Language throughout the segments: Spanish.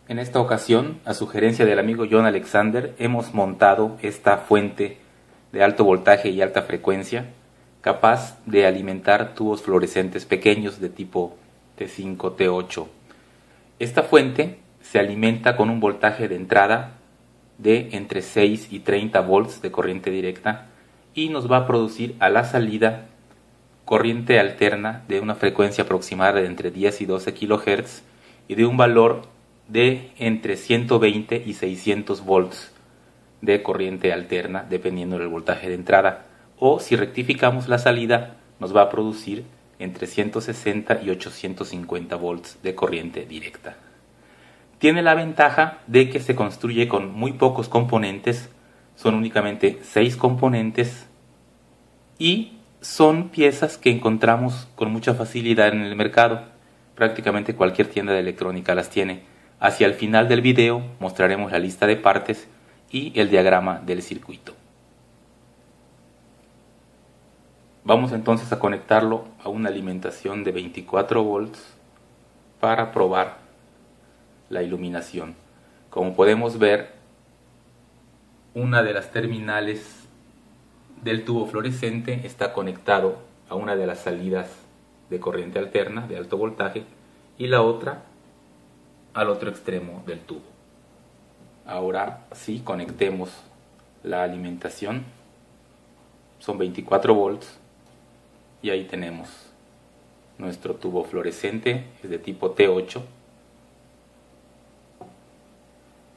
En esta ocasión, a sugerencia del amigo John Alexander, hemos montado esta fuente de alto voltaje y alta frecuencia capaz de alimentar tubos fluorescentes pequeños de tipo T5, T8. Esta fuente se alimenta con un voltaje de entrada de entre 6 y 30 volts de corriente directa y nos va a producir a la salida corriente alterna de una frecuencia aproximada de entre 10 y 12 kHz y de un valor de entre 120 y 600 volts de corriente alterna dependiendo del voltaje de entrada, o si rectificamos la salida nos va a producir entre 160 y 850 volts de corriente directa. Tiene la ventaja de que se construye con muy pocos componentes, son únicamente 6 componentes y son piezas que encontramos con mucha facilidad en el mercado. Prácticamente cualquier tienda de electrónica las tiene. Hacia el final del video mostraremos la lista de partes y el diagrama del circuito. Vamos entonces a conectarlo a una alimentación de 24 volts para probar la iluminación. Como podemos ver, una de las terminales del tubo fluorescente está conectado a una de las salidas de corriente alterna de alto voltaje y la otra al otro extremo del tubo. Ahora sí, conectemos la alimentación. Son 24 volts y ahí tenemos nuestro tubo fluorescente, es de tipo T8,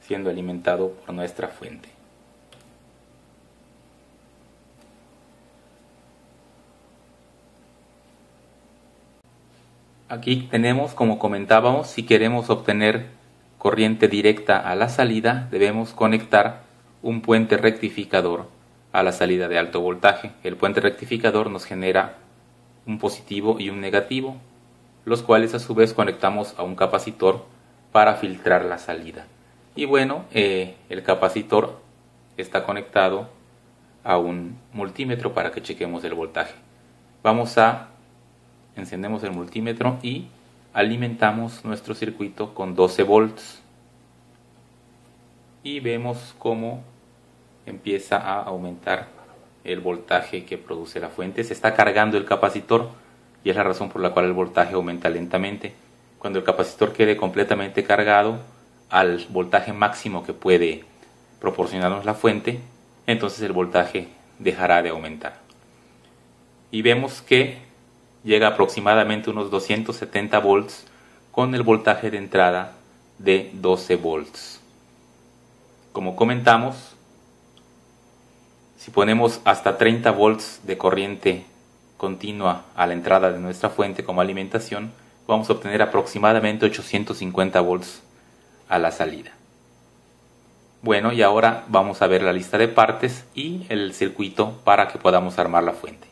siendo alimentado por nuestra fuente. Aquí tenemos, como comentábamos, si queremos obtener corriente directa a la salida, debemos conectar un puente rectificador a la salida de alto voltaje. El puente rectificador nos genera un positivo y un negativo, los cuales a su vez conectamos a un capacitor para filtrar la salida. Y bueno, el capacitor está conectado a un multímetro para que chequemos el voltaje. Encendemos el multímetro y alimentamos nuestro circuito con 12 volts y vemos cómo empieza a aumentar el voltaje que produce la fuente. Se está cargando el capacitor y es la razón por la cual el voltaje aumenta lentamente. Cuando el capacitor quede completamente cargado al voltaje máximo que puede proporcionarnos la fuente, entonces el voltaje dejará de aumentar. Y vemos que llega aproximadamente unos 270 volts con el voltaje de entrada de 12 volts. Como comentamos, si ponemos hasta 30 volts de corriente continua a la entrada de nuestra fuente como alimentación, vamos a obtener aproximadamente 850 volts a la salida. Bueno, y ahora vamos a ver la lista de partes y el circuito para que podamos armar la fuente.